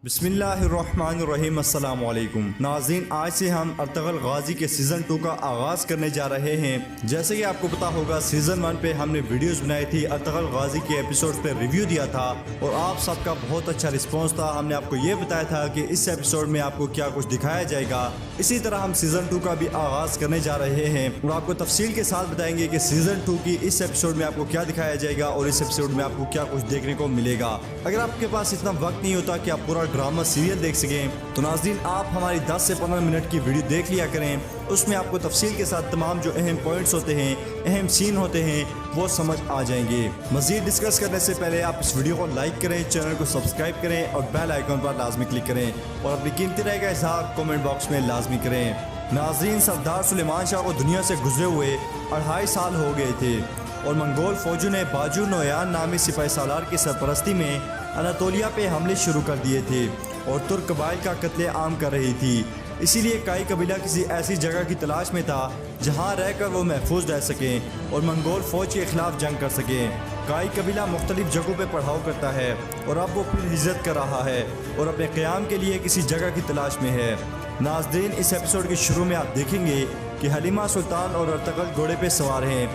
बिस्मिल्लाहिर्रहमानिर्रहीम अस्सलाम वालेकुम नाज़रीन, आज से हम अर्तगल गाजी के सीज़न 2 का आगाज़ करने जा रहे हैं। जैसे कि आपको पता होगा, सीज़न 1 पे हमने वीडियोस बनाई थी, अर्तगल गाजी के एपिसोड पे रिव्यू दिया था और आप सबका बहुत अच्छा रिस्पांस था। हमने आपको ये बताया था कि इस एपिसोड में आपको क्या कुछ दिखाया जाएगा। इसी तरह हम सीज़न 2 का भी आगाज़ करने जा रहे हैं और आपको तफसील के साथ बताएंगे कि सीज़न 2 की इस एपिसोड में आपको क्या दिखाया जाएगा और इस एपिसोड में आपको क्या कुछ देखने को मिलेगा। अगर आपके पास इतना वक्त नहीं होता कि आप पूरा ड्रामा सीरियल देख सकें, तो नाज़रीन आप हमारी 10 से 15 मिनट की वीडियो देख लिया करें। उसमें आपको तफसील के साथ तमाम जो अहम पॉइंट्स होते हैं, अहम सीन होते हैं, वो समझ आ जाएंगे। मज़ीद डिस्कस करने से पहले आप इस वीडियो को लाइक करें, चैनल को सब्सक्राइब करें और बेल आइकन पर लाजमी क्लिक करें और अपनी कीमती राय का इज़हार कमेंट बॉक्स में लाजमी करें। नाज़रीन, सरदार सुलेमान शाह को दुनिया से गुजरे हुए 2.5 साल हो गए थे और मंगोल फौजों ने बाजू नोयान नामी सिपाही सालार की सरपरस्ती में अनातोलिया पे हमले शुरू कर दिए थे और तुर्क कबाइल का कत्ले आम कर रही थी। इसीलिए काई कबीला किसी ऐसी जगह की तलाश में था जहां रहकर वो महफूज रह सकें और मंगोल फौज के खिलाफ जंग कर सकें। काई कबीला मुख्तलिफ जगहों पे पड़ाव करता है और अब वो फिर हिजरत कर रहा है और अपने क़याम के लिए किसी जगह की तलाश में है। नाज़रीन, इस एपिसोड के शुरू में आप देखेंगे कि हलीमा सुल्तान और अर्तगल घोड़े पे सवार हैं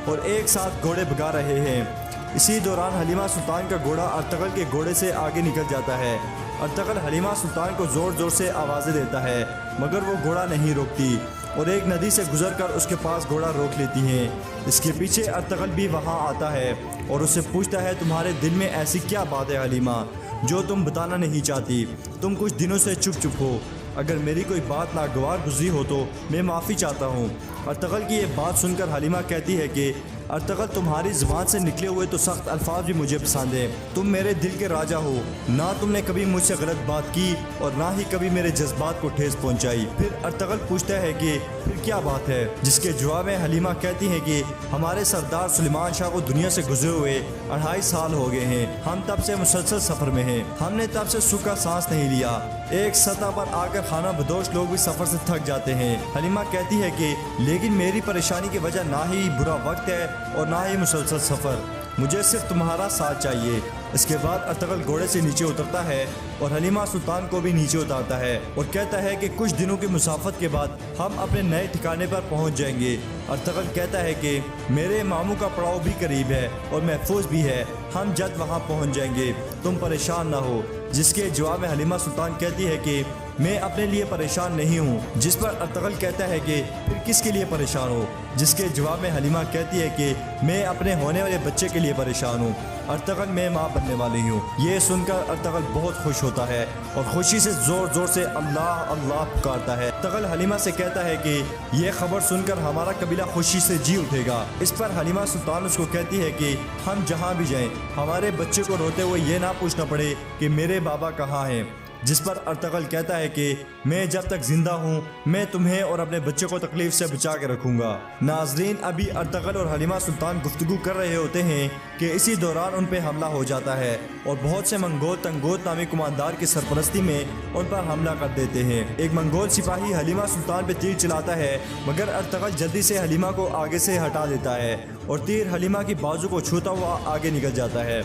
और एक साथ घोड़े भगा रहे हैं। इसी दौरान हलीमा सुल्तान का घोड़ा अर्तगल के घोड़े से आगे निकल जाता है। अर्तगल हलीमा सुल्तान को ज़ोर ज़ोर से आवाज़ें देता है, मगर वो घोड़ा नहीं रोकती और एक नदी से गुजरकर उसके पास घोड़ा रोक लेती है। इसके पीछे अर्तगल भी वहाँ आता है और उससे पूछता है, तुम्हारे दिल में ऐसी क्या बात है हलीमा जो तुम बताना नहीं चाहती? तुम कुछ दिनों से चुप चुप हो। अगर मेरी कोई बात नागवार गुजरी हो तो मैं माफ़ी चाहता हूँ। अर्तगल की ये बात सुनकर हलीमा कहती है कि अर्तगल, तुम्हारी ज़ुबान से निकले हुए तो सख्त अल्फाज भी मुझे पसंद हैं। तुम मेरे दिल के राजा हो। ना तुमने कभी मुझसे गलत बात की और ना ही कभी मेरे जज्बात को ठेस पहुंचाई। फिर अर्तगल पूछता है कि फिर क्या बात है, जिसके जवाब में हलीमा कहती है कि हमारे सरदार सुलेमान शाह को दुनिया से गुजरे हुए 2.5 साल हो गए हैं। हम तब से मुसलसल सफ़र में हैं। हमने तब से सुख का सांस नहीं लिया। एक सतह पर आकर खाना बदोश लोग भी सफ़र से थक जाते हैं। हलीमा कहती है कि लेकिन मेरी परेशानी की वजह ना ही बुरा वक्त है और ना ही मुसलसल सफ़र, मुझे सिर्फ तुम्हारा साथ चाहिए। इसके बाद अर्तगल घोड़े से नीचे उतरता है और हलीमा सुल्तान को भी नीचे उतारता है और कहता है कि कुछ दिनों की मुसाफत के बाद हम अपने नए ठिकाने पर पहुंच जाएंगे। अर्तगल कहता है कि मेरे मामू का पड़ाव भी करीब है और महफूज भी है, हम जल्द वहां पहुंच जाएंगे, तुम परेशान ना हो। जिसके जवाब में हलीमा सुल्तान कहती है कि मैं अपने लिए परेशान नहीं हूँ। जिस पर अर्तगल कहता है कि फिर किसके लिए परेशान हो? जिसके जवाब में हलीमा कहती है कि मैं अपने होने वाले बच्चे के लिए परेशान हूँ। अर्तगल, मैं माँ बनने वाली हूँ। ये सुनकर अर्तगल बहुत खुश होता है और खुशी से जोर जोर से अल्लाह अल्लाह पुकारता है। अर्तगल हलीमा से कहता है कि ये खबर सुनकर हमारा कबीला खुशी से जी उठेगा। इस पर हलीमा सुल्तान उसको कहती है कि हम जहाँ भी जाएं, हमारे बच्चे को रोते हुए ये ना पूछना पड़े कि मेरे बाबा कहाँ हैं। जिस पर अर्तगल कहता है कि मैं जब तक जिंदा हूँ मैं तुम्हें और अपने बच्चे को तकलीफ से बचा के रखूँगा। नाजरीन, अभी अर्तगल और हलीमा सुल्तान गुफ्तगू कर रहे होते हैं कि इसी दौरान उन पर हमला हो जाता है और बहुत से मंगोल तंगोत नामी कुमानदार की सरपरस्ती में उन पर हमला कर देते हैं। एक मंगोल सिपाही हलीमा सुल्तान पे तीर चलाता है, मगर अर्तगल जल्दी से हलीमा को आगे से हटा देता है और तीर हलीमा की बाजू को छूता हुआ आगे निकल जाता है।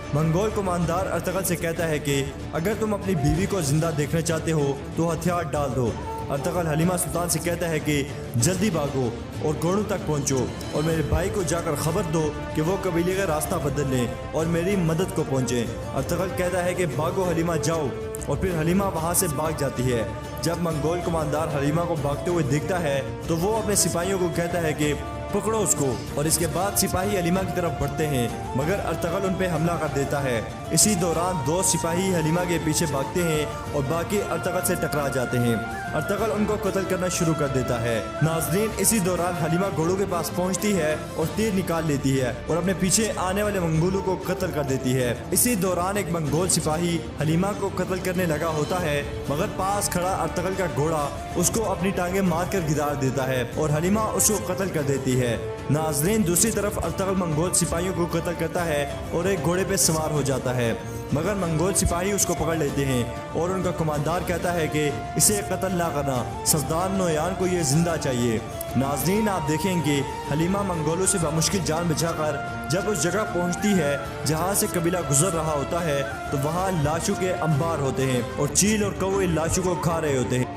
मंगोल कुमानदार अर्तगल से कहता है कि अगर तुम अपनी बीवी को जिंदा देखना चाहते हो तो हथियार डाल दो। अर्तगल हलीमा सुल्तान से कहता है कि जल्दी भागो और घोड़ों तक पहुंचो और मेरे भाई को जाकर खबर दो कि वो कबीले का रास्ता बदल लें और मेरी मदद को पहुंचे। अर्तगल कहता है कि भागो हलीमा, जाओ, और फिर हलीमा वहां से भाग जाती है। जब मंगोल कुमानदार हलीमा को भागते हुए देखता है तो वो अपने सिपाहियों को कहता है कि पकड़ो उसको, और इसके बाद सिपाही हलीमा की तरफ बढ़ते हैं, मगर अर्तगल उन पे हमला कर देता है। इसी दौरान 2 सिपाही हलीमा के पीछे भागते हैं और बाकी अर्तगल से टकरा जाते हैं। अर्तगल उनको कत्ल करना शुरू कर देता है। नाजरीन, इसी दौरान हलीमा घोड़ों के पास पहुंचती है और तीर निकाल लेती है और अपने पीछे आने वाले मंगोलों को कत्ल कर देती है। इसी दौरान एक मंगोल सिपाही हलीमा को कत्ल करने लगा होता है, मगर पास खड़ा अर्तगल का घोड़ा उसको अपनी टांगे मारकर गिरा देता है और हलीमा उसको कत्ल कर देती है। नाजरीन, दूसरी तरफ अर्तगल मंगोल सिपाहियों को कत्ल करता है और एक घोड़े पे सवार हो जाता है, मगर मंगोल सिपाही उसको पकड़ लेते हैं और उनका कमांडर कहता है कि इसे कत्ल ना करना, सरदार नोयान को ये जिंदा चाहिए। नाजरीन, आप देखेंगे हलीमा मंगोलों से बामुश्किल जान बचाकर जब उस जगह पहुंचती है जहां से कबीला गुजर रहा होता है तो वहां लाशों के अंबार होते हैं और चील और कौवे लाशों को खा रहे होते हैं।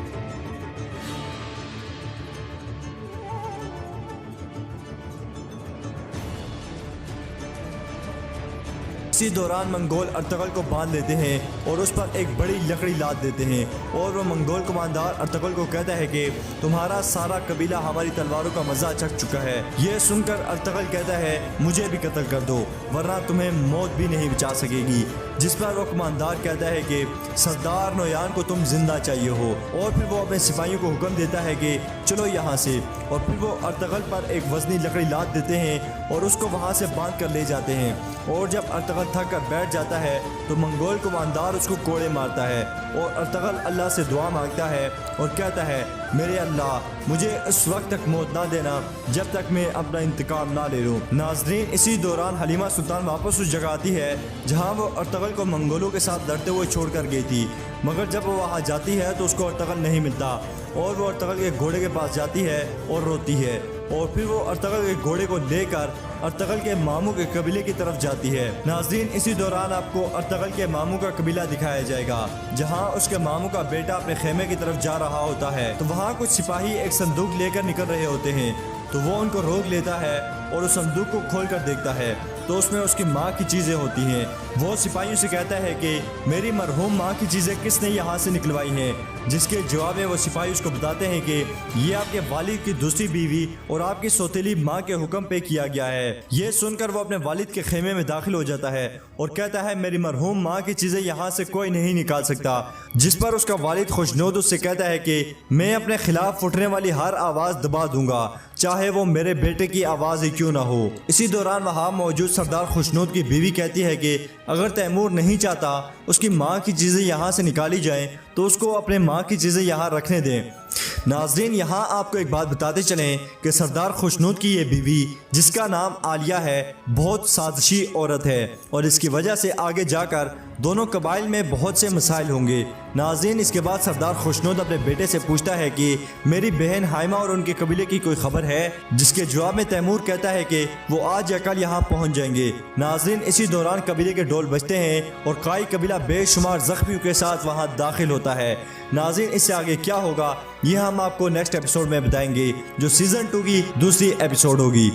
इसी दौरान मंगोल अर्तगल को बांध लेते हैं और उस पर एक बड़ी लकड़ी लाद देते हैं और वो मंगोल कमांडर अर्तगल को कहता है कि तुम्हारा सारा कबीला हमारी तलवारों का मजा चख चुका है। ये सुनकर अर्तगल कहता है मुझे भी कत्ल कर दो वरना तुम्हें मौत भी नहीं बचा सकेगी, जिस पर वो कमांडर कहता है कि सरदार नोयान को तुम जिंदा चाहिए हो, और फिर वो अपने सिपाहियों को हुक्म देता है कि चलो यहाँ से, और फिर वो अर्तगल पर एक वजनी लकड़ी लाद देते हैं और उसको वहाँ से बांध कर ले जाते हैं। और जब अर्तगल थक कर बैठ जाता है तो मंगोल कमांडर उसको कोड़े मारता है और अर्तगल अल्लाह से दुआ मांगता है और कहता है मेरे अल्लाह मुझे उस वक्त तक मौत ना देना जब तक मैं अपना इंतकाम ना ले लूं। नाजरीन, इसी दौरान हलीमा सुल्तान वापस उस जगह आती है जहां वो अर्तगल को मंगोलों के साथ लड़ते हुए छोड़ कर गई थी, मगर जब वो वहां जाती है तो उसको अर्तगल नहीं मिलता और वो अर्तगल के घोड़े के पास जाती है और रोती है और फिर वो अर्तगल के घोड़े को लेकर अर्तगल के मामू के कबीले की तरफ जाती है। नाजरीन, इसी दौरान आपको अर्तगल के मामू का कबीला दिखाया जाएगा जहां उसके मामू का बेटा अपने खेमे की तरफ जा रहा होता है तो वहां कुछ सिपाही एक संदूक लेकर निकल रहे होते हैं तो वो उनको रोक लेता है और उस संदूक को खोल कर देखता है तो उसमें उसकी माँ की चीज़ें होती हैं। वो सिपाहियों से कहता है कि मेरी मरहूम माँ की चीज़ें किसने यहाँ से निकलवाई हैं, जिसके जवाब में वो सिपाही उसको बताते हैं कि ये आपके वालिद की दूसरी बीवी और आपकी सौतेली माँ के हुक्म पे किया गया है। ये सुनकर वो अपने वालिद के खेमे में दाखिल हो जाता है और कहता है मेरी मरहूम माँ की चीज़ें यहाँ से कोई नहीं निकाल सकता, जिस पर उसका वालिद खुशनूद उससे कहता है कि मैं अपने खिलाफ फुटने वाली हर आवाज़ दबा दूंगा, चाहे वो मेरे बेटे की आवाज़ ही क्यों ना हो। इसी दौरान वहाँ मौजूद सरदार खुशनूद की बीवी कहती है कि अगर तैमूर नहीं चाहता उसकी माँ की चीज़ें यहाँ से निकाली जाएं तो उसको अपने माँ की चीज़ें यहाँ रखने दें। नाजरीन, यहाँ आपको एक बात बताते चलें कि सरदार खुशनूद की ये बीवी जिसका नाम आलिया है बहुत साजिशी औरत है और इसकी वजह से आगे जाकर दोनों कबाइल में बहुत से मसाइल होंगे। नाज़रीन, इसके बाद सरदार खुशनूद अपने बेटे से पूछता है कि मेरी बहन हाइमा और उनके कबीले की कोई खबर है, जिसके जवाब में तैमूर कहता है कि वो आज या कल यहाँ पहुँच जाएंगे। नाज़रीन, इसी दौरान कबीले के ढोल बजते हैं और काई कबीला बेशुमार जख्मियों के साथ वहाँ दाखिल होता है। नाज़रीन, इससे आगे क्या होगा ये हम आपको नेक्स्ट एपिसोड में बताएंगे, जो सीज़न 2 की दूसरी एपिसोड होगी।